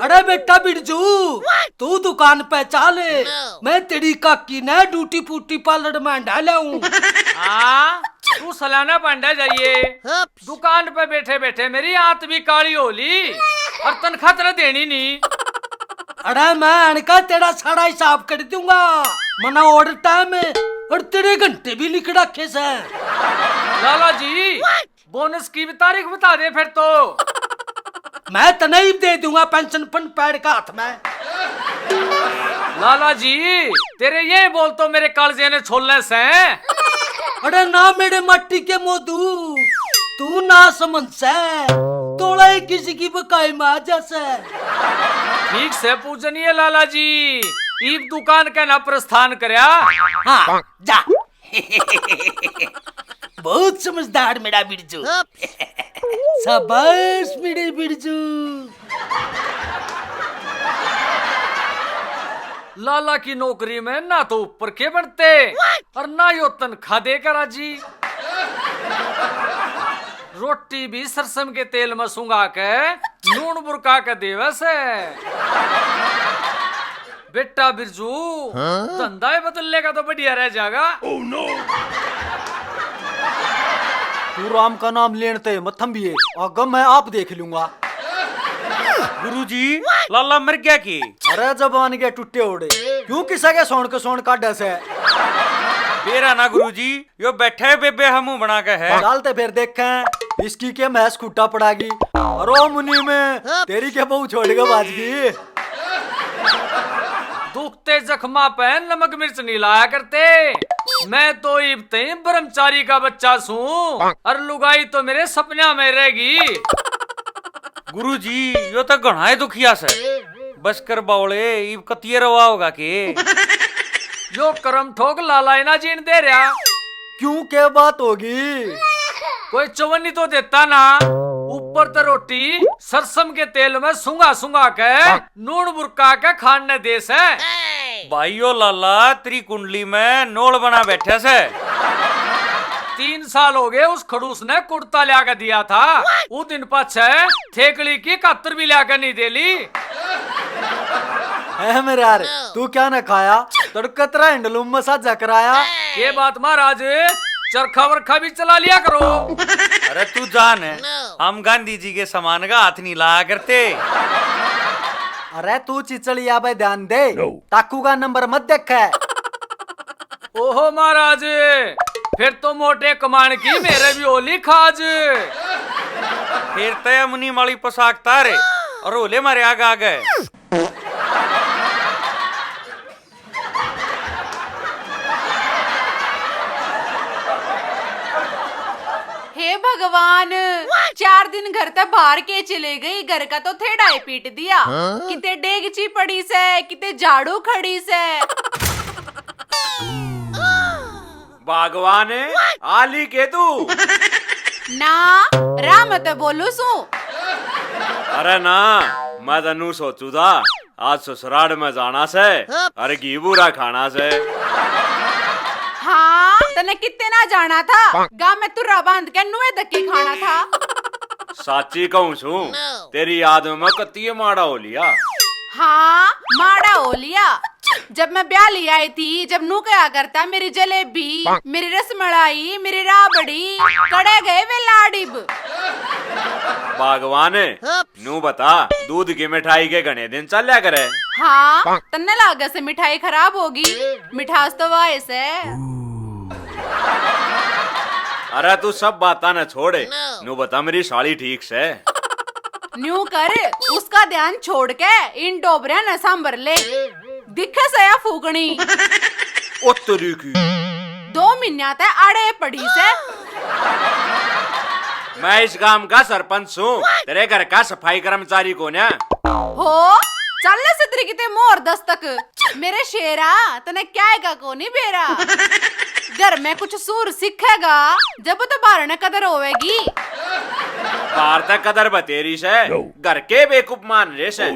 अरे बेटा बिरजू, तू दुकान पे चाले, मैं तेरी काकी ने ड्यूटी पूटी पार्लर में डाला हूँ। तू सलाना पांडा जाइए, दुकान पे बैठे बैठे मेरी आंत भी काली होली और तनख्वाह तेरा देनी नहीं। अरे मैं अनका तेरा सारा हिसाब कर दूंगा, मना ऑर्डर टाइम है और तेरे घंटे भी लिख रखे से। लाला जी बोनस की भी तारीख बता दे फिर तो। मैं तनई दे दूंगा पेंशन फंड पैड का हाथ में। लाला जी तेरे ये बोल तो मेरे कालजे ने छोड़ने से। अरे ना मेरे मट्टी के मोदू, तू ना समझ से तोड़ा ही किसी की बकाई में आ जैसे। ठीक से पूजनीय लाला जी, ईब दुकान का ना प्रस्थान करया। हाँ जा। बहुत समझदार मेरा बिरजू। शाबाश मेरे बिरजू। लाला की नौकरी में ना तो ऊपर के बढ़ते और ना यो तनख्वाह देकर राजी। रोटी भी सरसों के तेल में सुंगा के नून बुरका के देवे से। बेटा बिरजू धंधा बदल लेगा तो बढ़िया रह जाएगा। तू राम का नाम लेते मत थम्बिए, अगम मैं आप देख लूंगा। गुरुजी लाला मर गया की? अरे जबान के टुट्टे ओड़े, क्यों किसा के सोन काटे से? बेरा ना गुरुजी, यो बैठे बेबे हमू बना के है। डालते फिर देखें इसकी के मैस खूटा पड़ागी। अरे मुनि में तेरी के बहु छोड़ के बाज गई। दुखते जख्मा पे नमक मिर्च नहीं लाया करते। मैं तो इबते ब्रह्मचारी का बच्चा सू और लुगाई तो मेरे सपना में रहेगी। गुरुजी यो तो घना ही दुखिया से, बस कर बावले इब कतिये रवा होगा के। यो करम ठोक लाला ना जीन दे रहा। क्यों क्या बात होगी? कोई चवन्नी तो देता ना, ऊपर तो रोटी सरसों के तेल में सुंगा के नून बुरका के खाने दे से। भाइयो लाला तेरी कुंडली में नोल बना बैठे से। 3 साल हो गए उस खड़ूस ने कुर्ता लिया के दिया था, उस दिन पाछे थेकली की कातर भी लिया के नहीं देली। है मेरे यार, तू क्या न खाया? तड़कतरा हैंडलूम में साझा कराया। ये बात महाराज, चरखा वरखा भी चला लिया करो। अरे तू जान है, हम गांधी जी के समान का हाथ नहीं लाया करते। अरे तू चिचड़िया पे ध्यान दे, टाकू का नंबर मत देखे। ओहो महाराज, फिर तो मोटे कमान की मेरे भी ओली खाज। फिर तय मुनी माली पोशाक तारे और ओले मारे आगे। हे भगवान, 4 दिन घर तक बाहर के चले गई, घर का तो थेड़ा ही पीट दिया। किते डेगची पड़ी से, किते झाड़ू खड़ी से। भगवान आली के तू ना राम तो बोलू सू। अरे ना, मैं तनु सोचू था आज ससुराल में जाना से अरे घी बुरा खाना से। हाँ तने कितने ना जाना था, गाँव में तुर्रा बांध के नुए धक्के खाना था। साची कहूँ छू, तेरी याद में कतिये माड़ा हो लिया। हाँ माड़ा हो लिया। जब मैं ब्याह ली आई थी, जब नू क्या करता, मेरी जलेबी, मेरी रसमलाई, मेरी राबड़ी कड़े गए वे लाडिब। भगवान नू बता, दूध की मिठाई के घने दिन चलिया करे। हाँ तन्ने लागे से मिठाई खराब होगी, मिठास तो वायस है। अरे तू सब बात न छोड़े, नू बता मेरी साड़ी ठीक से? न्यू कर, उसका ध्यान छोड़ के इन डोबरिया न सांबर ले। दिखे से या फूकनी उत्तरी की 2 महीना तक आड़े पड़ी से। मैं इस गांव का सरपंच हूँ, तेरे घर का सफाई कर्मचारी कौन है? हो चल सितरी किते मोर दस्तक मेरे शेरा, तने क्या है को नहीं बेरा। घर में कुछ सूर सीखेगा जब तो बाहर न कदर होवेगी। बाहर तक कदर बतेरी से, घर के बेकूफ मान रहे से।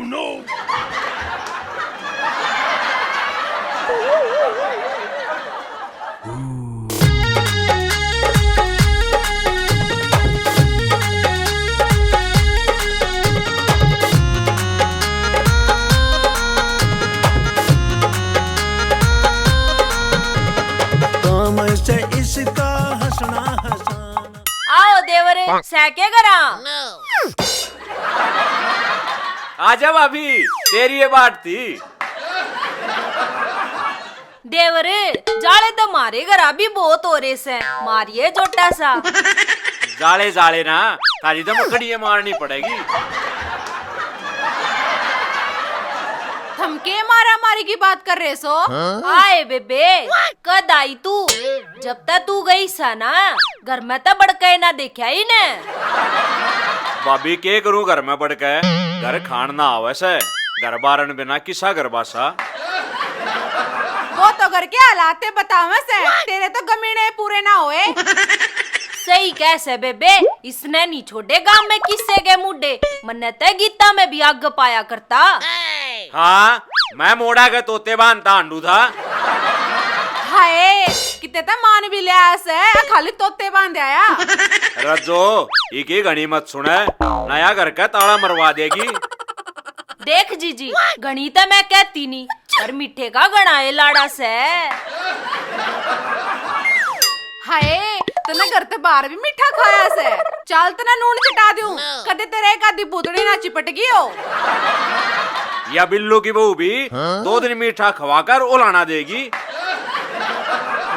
सैके करा। आजा भाभी, तेरी ये बात थी। देवर जाले तो मारे घरा भी बहुत हो रहे से, मारिए जोटा सा। जाले जाले ना, तारी तो मकड़ियाँ मारनी पड़ेगी। थमके मारा मारी की बात कर रहे सो? आए बेबे, कद आई तू? जब तक तू गई सा ना, घर में तो बड़के ना देखा ही ने। भाभी के करूं घर में पड़ के, घर खान ना आवे से, घर बारन बिना किसा घर बासा। वो तो घर के हालात बतावे से, तेरे तो गमीने पूरे ना होए। सही कैसे बेबे, इसने नहीं छोड़े गांव में किस्से के मुड्डे, मन्ने ते गीता में भी आग पाया करता। हाँ, मैं मोड़ा के तोते बांधता अंडू था। हाय, कितने तो मान भी लिया से, खाली तोते बांध आया। रजो, एक घनी मत सुने, नया घर का ताला मरवा देगी। देख जीजी, घनी तो मैं कहती नहीं, पर मीठे का गणाए लाड़ा से। हाय, तने घर ते बाहर भी मीठा खाया से, चल तना नून चिटा दूं, कदे तेरे एक आधी बुदड़ी ना चिपट गई हो। या बिल्लू की बहू भी 2 दिन मीठा खवाकर ओलाना देगी।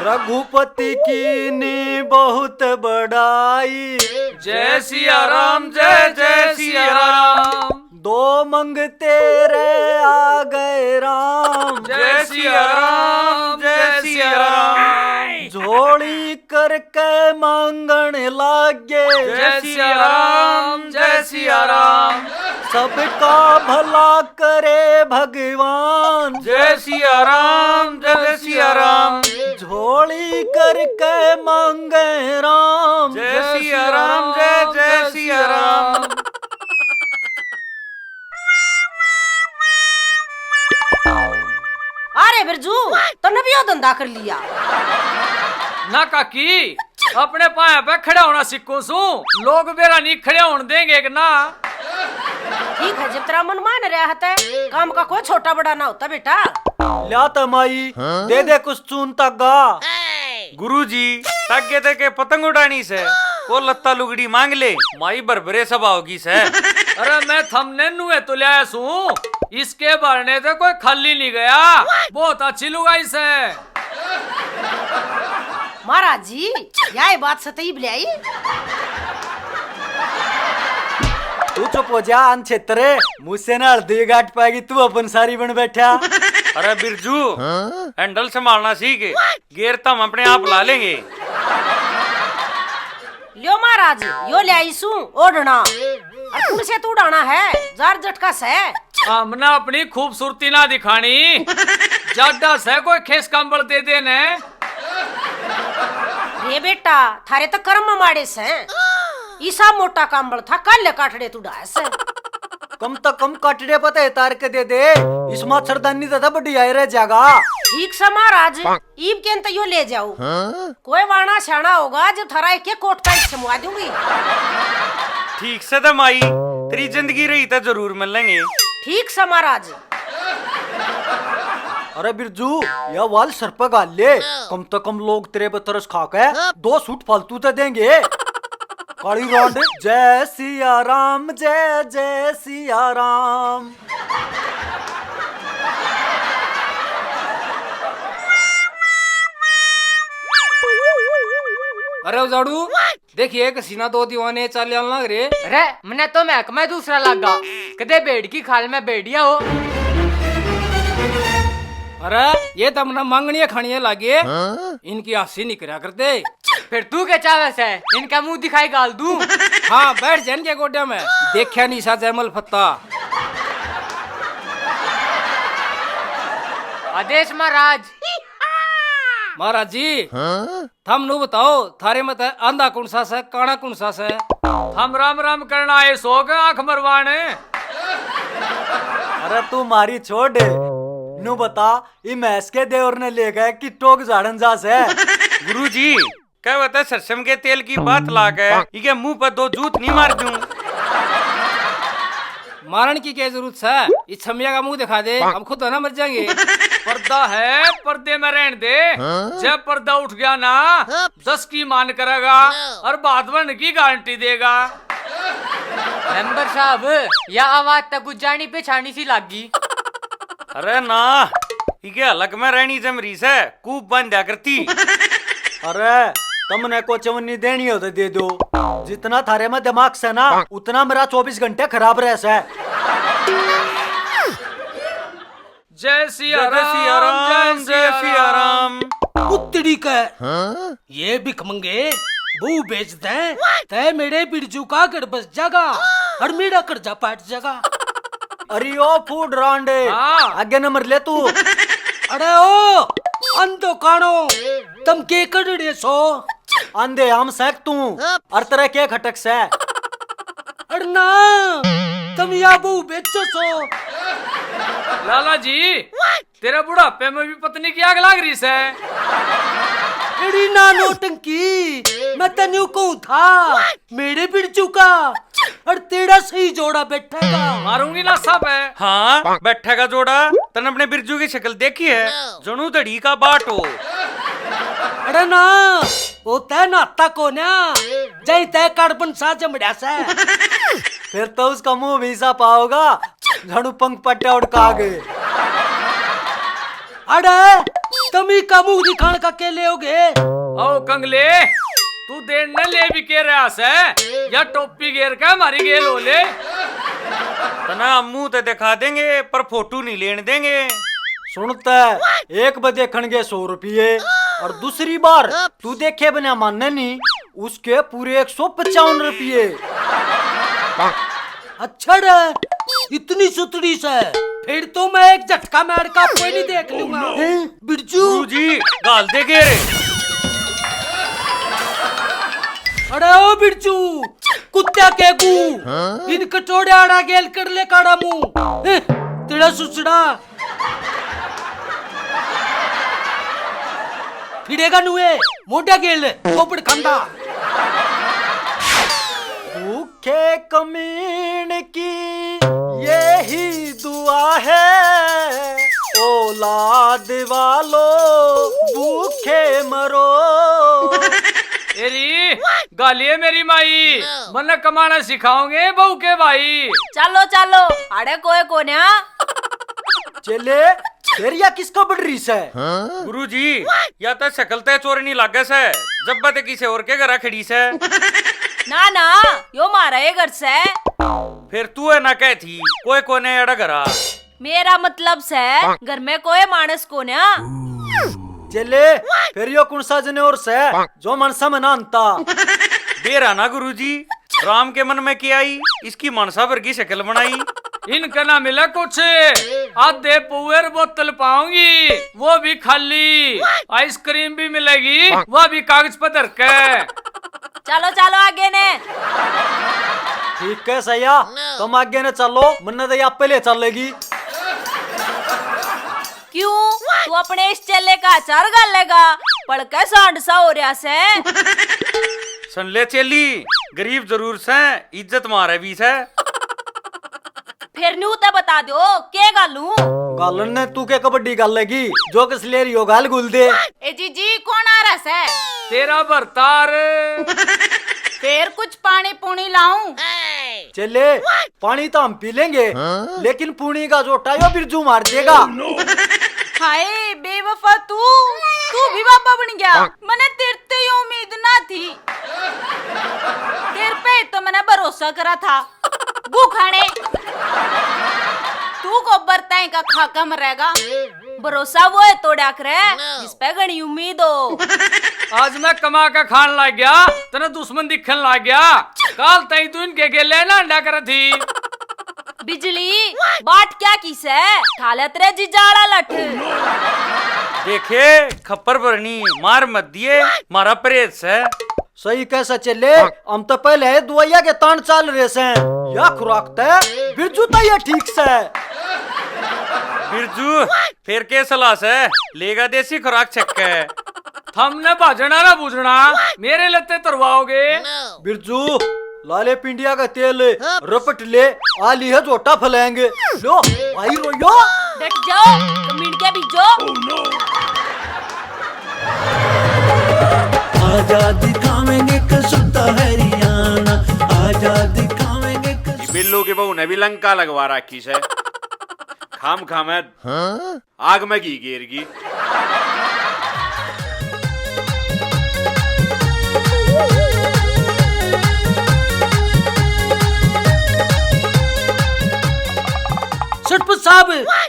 रघुपति की नी बहुत बड़ाई, जय सिया राम, जय जय सिया राम। 2 मंग तेरे आ गए राम, जय सिया राम, जय सिया राम। झोली करके मांगन लागे, जय सिया राम, जय सिया राम। सबका भला करे भगवान, जय सिया राम, जय सिया राम। झोली करके मांगे राम, जय सिया राम, जय जय सिया राम। अरे बिरजू, तूने भी यो धंधा कर लिया? ना काकी, अपने पाया पे खड़ा होना सीखो सू, लोग मेरा नहीं खड़े होने देंगे कि ना। ठीक है, जब तेरा मन मान रहा है, काम का कोई छोटा बड़ा ना होता बेटा। ल्या तमाई दे दे कुछ चून तगा। गुरुजी, ताके तके पतंग उड़ानी से, वो लत्ता लुगड़ी मांग ले, माई बरबरे सब आओगी से। अरे मैं थमने नुए तो लाया सू, इसके भरने से कोई खाली नहीं गया, बहुत अच्छी लुगाई से। महाराज जी, यह बात सतही बुलाई। तू चुप हो जा अनछेत्रे, मुझसे ना हल्दी गाट पाएगी तू अपन सारी बन बैठा। अरे बिरजू, हैंडल संभालना सीख, गेर तो हम अपने आप ला लेंगे। लियो महाराज, यो ले आई सू ओढ़ना, और तुमसे तू उड़ाना है, जार झटका से। हमने अपनी खूबसूरती ना दिखानी, ज्यादा से कोई खेस कंबल दे देने। रे बेटा, थारे तो कर्म माड़े से, ईसा मोटा कंबल था, कल काटड़े तू डाय से। कम काटड़े पता है तार के दे दे, इस मच्छरदानी तो था बड़ी आई रह जागा। ठीक से महाराज, ईब के अंत यो ले जाओ, कोई वाणा छाना होगा जो थारा एक कोट पैंट समवा दूंगी। ठीक से तो माई, तेरी जिंदगी रही तो जरूर मिलेंगे। ठीक से महाराज। अरे बिरजू, यह वाल सर पर गाल ले, कम तो कम लोग तेरे बतरस खा के 2 सूट फालतू तो देंगे। काली रोड, जय सिया राम, जय जय सिया राम। अरे उजाड़ू, देखिए कसीना 2 दीवाने चाल लग रे। अरे मने तो महकमा दूसरा लगा, कदे बेड़ की खाल में बेड़िया हो। अरे ये तो अपना मांगनिया खानिया लागे, इनकी हासी नहीं करा करते। फिर तू क्या चावस है, इनका मुंह दिखाई गाल दूं। हाँ, बैठ जैन के गोड्या में, देखा नहीं सा जयमल फत्ता। आदेश महाराज। महाराज जी, थम नु बताओ, थारे मत आंधा कौन सा से, काना कौन सा से? हम राम राम करना आए, सो गए आंख मरवाने। अरे तू मारी छोड़, नु बता, ये मैस के देवर ने ले गए कि टोक झाड़न जा से। गुरुजी, क्या बता सरसम के तेल की बात ला के, इके मुंह पर 2 जूत नहीं मार दूं। मारन की क्या जरूरत है, इस छमिया का मुंह दिखा दे, हम खुद तो ना मर जाएंगे। पर्दा है, पर्दे में रहने दे। जब पर्दा उठ गया ना 10 की मान करेगा और बात बनने की गारंटी देगा। मेंबर साहब या आवाज तक कुछ जानी पहचानी सी लागी। अरे ना इके अलग में रहनी जमरी से कूप बन दिया करती। अरे तुमने को चवन्नी देनी हो तो दे दो। जितना थारे में दिमाग से ना उतना मेरा 24 घंटे खराब रह से। जय सिया जय सिया राम, जय सिया राम। कुत्तड़ी का ये भिखमंगे बू बेच दे तय मेरे बिरजू का गड़ बस जागा और मेरा कर्जा पाट जागा। अरे ओ फूड रांडे हाँ। आगे नंबर ले तू। अरे ओ अंधो कानो तुम के कड़े सो अंधे हम सेक तू और तरह के खटक से। अरे ना तुम या बू बेचो सो। लाला जी तेरे बुढ़ापे में भी पत्नी की आग लाग रही से। एड़ी ना नौटंकी मैं तेनू कहूं था मेरे बिरजू का और तेरा सही जोड़ा बैठेगा। मारूंगी ना सब है। हाँ बैठेगा जोड़ा। तन अपने बिरजू की शक्ल देखी है जनू धड़ी का बाट हो। अरे ना वो तय नाता को ना जय तय कार्बन सा जमड़ा से। फिर तो उसका मुंह भी सा पाओगा झड़ू पंख पट्टा उड़का गए। अरे तुम ही का मुंह दिखाने का के ले ओ कंगले तू देर न ले भी के रहा से या टोपी घेर का मारी गेल हो ले। तना मुंह तो दिखा देंगे पर फोटो नहीं लेने देंगे। सुनता है 1 बजे खणगे 100 रुपये और दूसरी बार तू देखे बिना मानने नहीं उसके पूरे 155 रुपये। अच्छा रे इतनी सुतड़ी से फिर तो मैं एक झटका मार का कोई नहीं देख लूंगा। बिरजू गुरुजी गाल दे गे रे। अरे ओ बिरजू कुत्ता के गू इन कटोरे आड़ा गेल कर ले काड़ा मुंह तेरा सुसड़ा फिरेगा नुए मोटा गेल पोपड़ खंडा। भूखे कमीन की यही दुआ है औलाद वालों भूखे मरो। एरी गालिए मेरी माई मन कमाना सिखाओगे बहू के भाई। चलो चलो अरे कोई कोन्या चले तेरिया किसको बढ़ रही से। गुरुजी या तो शक्ल तय चोर नहीं लागे से जब बात किसी और के घर खड़ी से। ना ना यो मारा ये घर से। फिर तू है ना कह थी कोई कोने अड़ा घरा। मेरा मतलब से घर में कोई मानस कोन्या। चले फिर यो कौन सा जने और से जो मनसा में ना अंता। देरा ना गुरुजी राम के मन में क्या आई इसकी मनसा भर की शक्ल बनाई। इनका ना मिला कुछ आधे पुअर बोतल पाऊंगी वो भी खाली। आइसक्रीम भी मिलेगी वो भी कागज पर धर के। चलो चलो आगे ने। ठीक है सैया तुम आगे ने चलो मन्ना तो आप पहले चलेगी। क्यों तू अपने इस चेले का अचार गालेगा पढ़ के सांड सा हो रहा से। सुन ले चेली गरीब जरूर से इज्जत मारे भी से। फिर न्यू तो बता दो के गालू। गालन ने तू के कबड्डी गाल लेगी जो किस ले रही हो गाल गुल दे। ए जी कौन आ रहा है? तेरा भरतार। फिर कुछ पानी पुनी लाऊं? चले पानी तो हम पी लेंगे लेकिन पुणी का जोटा यो बिरजू मार देगा। हाय बेवफा तू भी बाबा बन गया। मैंने तेरे से ये उम्मीद ना थी। तेरे पे तो मैंने भरोसा करा था। गु खाने तू को बरताई का खाका मरेगा। भरोसा वो है तो डाक रहे जिस पे घनी उम्मीद हो। आज मैं कमा का खान लग गया तेरा दुश्मन दिखन लग गया। काल तई तू इनके गेले ना अंडा कर थी। बिजली बाट क्या किस है ठाले तेरे जिजाड़ा लठ। देखे खप्पर भरनी मार मत दिए मारा परहेज है। सही कैसा चले हम तो पहले दुआया के तान चाल रहे से या खुराक तय बिरजू तो ये ठीक से। बिरजू फिर के सलाह से लेगा देसी खुराक छक्के। हमने भाजना ना बूझना मेरे लत्ते तरवाओगे। बिरजू लाले पिंडिया का तेल रपट ले, आली है जोटा फैलाएंगे। लो आई रोयो। डट जाओ, कमीन के बीजो। आजाद दिखावेंगे कसुता हरियाणा, आजाद दिखावेंगे बिल्लू की बहू ने भी लंका लगवा रखी से। खाम खाम है आग में घी गिरगी।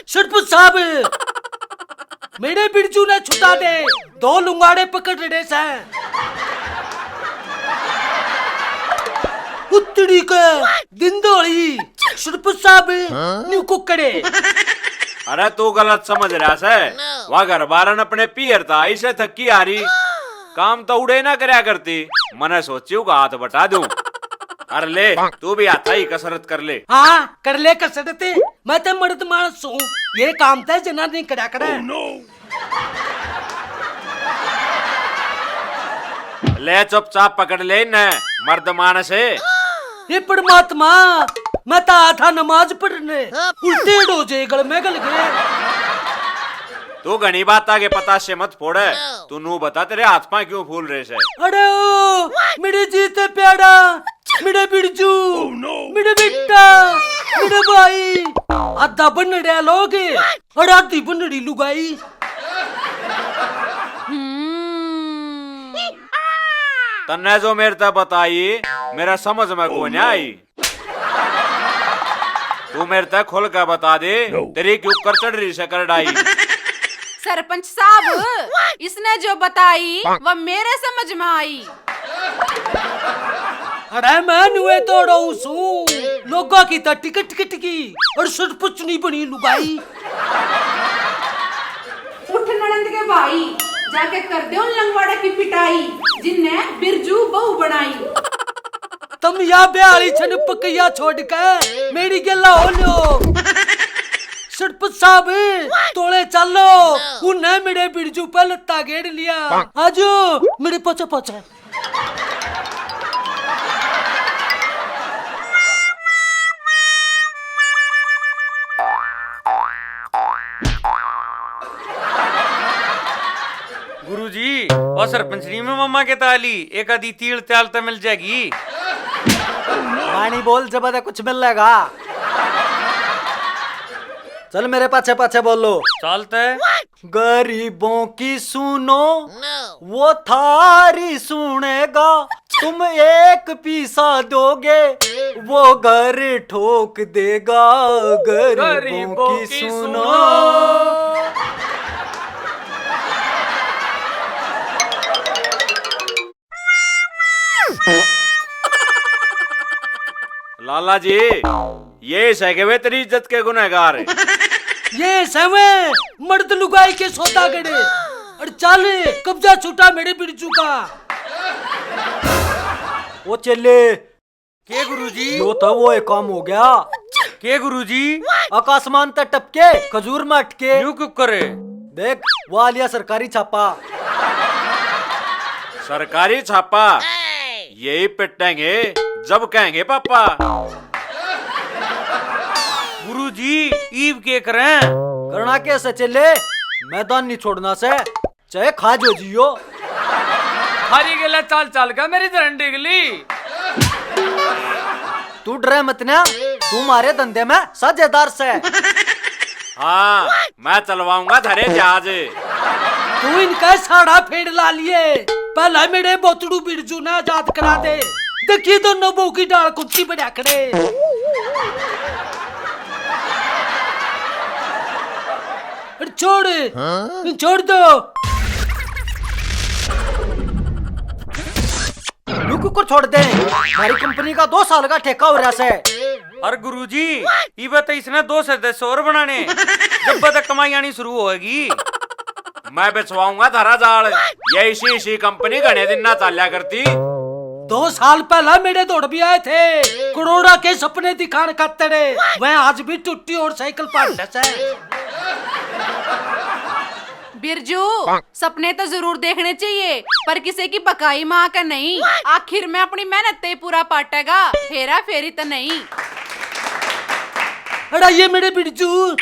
सरपंच साहब, मेरे बिरजू ने छुटा दे, 2 लुंगाड़े पकड़ रहे से। उत्तरी के दिंदोली सरपंच साहब न्यू कुकड़े। अरे तू गलत समझ रहा से। वह घर बारन अपने पियर था, इसे थकी आ रही, काम तो उड़े ना करया करती। मैंने सोची का हाथ बटा दूं। अरे ले तू भी आता ही कसरत कर ले। हाँ कर ले कसरत, मैं तो मर्द मानस हूँ, ये काम तो जना नहीं करा करे। ले चुपचाप पकड़ ले न, मर्द मानस है। ये परमात्मा, मैं तो था नमाज पढ़ने, उल्टे डोजे गल में गल गए। तू घनी बात आगे पता से मत फोड़े। तू नू बता तेरे हाथ पांव क्यों फूल रहे से। अरे ओ मेरे जीते प्यारा, मेरे बिरजू, मेरे बेटा, मेरे भाई, आधा बनड़िया लोग और आधी बनड़ी लुगाई। तन्ने जो मेरे तक बताई मेरा समझ में को नहीं आई। तू मेरे तक खोल कर बता दे, तेरी क्यों कर चढ़ रही से करडाई। सरपंच साहब, इसने जो बताई वह मेरे समझ में आई। अरे मैं नुए तोड़ा सू, लोगों की तो टिकट की और सरपंच नहीं बनी लुगाई। उठ ननंद के भाई, जाके कर दे उन लंगवाड़े की पिटाई, जिनने बिरजू बहू बनाई। तुम या ब्याली छन पकैया छोड़ के मेरी गला हो लो। सरपंच साहब तोड़े चलो, उन्हें मेरे बिरजू पे लत्ता घेर लिया। आजो मेरे पीछे पीछे। गुरुजी, और सरपंचनी में मम्मा के ताली एक आधी तील त्याल तो मिल जाएगी। पानी बोल जब कुछ मिलेगा। चल मेरे पाछे पाछे बोलो। चलते। गरीबों की सुनो, वो थारी सुनेगा। तुम एक पीसा दोगे, वो घर ठोक देगा। गरीबों की सुनो। लाला जी, ये सगे तेरी इज्जत के गुनहगार। ये समय मर्द लुगाई के सौदागरे, और चल कब्जा छूटा मेरे बिरजू का। वो चले के गुरुजी? यो तो वो एक काम हो गया। के गुरुजी? आकाशमान तक टपके खजूर में अटके। यूं क्यों करे? देख वो आ लिया सरकारी छापा। सरकारी छापा यही पिटेंगे जब कहेंगे पापा। गुरुजी ईव के करें? करना कैसे चले, मैदान नहीं छोड़ना से, चाहे खा जो जियो। हरी गेला चाल चाल का मेरी धरन डिगली। तू डरे मत ना, तू मारे धंधे में साझेदार से। हाँ मैं चलवाऊंगा धरे जहाज। तू इनका साड़ा फेड़ ला लिए, पहला मेरे बोतड़ू बिरजू ने आजाद करा दे। देखिए दोनों बहू की डाल कुत्ती बढ़ा करे। छोड़ छोड़ दो। लुक को छोड़ दे, हमारी कंपनी का 2 साल का ठेका हो रहा है। और गुरुजी ये बता, इसने 2 सदस्य और बनाने, जब तक कमाई आनी शुरू होगी। मैं बेचवाऊंगा धारा जाल। ये इसी कंपनी घने दिन ना चाल्या करती। 2 साल पहला मेरे दौड़ भी आए थे, करोड़ा के सपने दिखाने खातिर। वह आज भी टूटी और साइकिल पार्ट है। बिरजू सपने तो जरूर देखने चाहिए पर किसी की पकाई माँ का नहीं। आखिर में अपनी मेहनत ते पूरा पाटेगा, हेरा फेरी तो नहीं। अड़ा ये मेरे बिरजू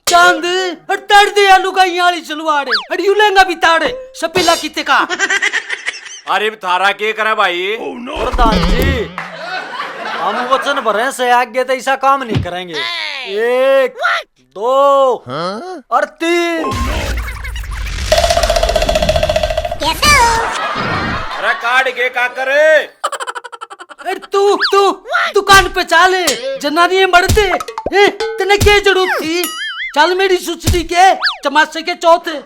चांद तड़ दे आलू का याली चलवाड़े अड़ियू लेंगा भी ताड़े सपेला किते का। अरे थारा के करे भाई? प्रधान जी हम वचन भरे से आगे तो ऐसा काम नहीं करेंगे। 1 2 और 3। अरे काट के का करे? अरे तू दुकान पे चाले जनानी मरते तने क्या जरूरत थी? चल मेरी सुचरी के चमासे के चौथे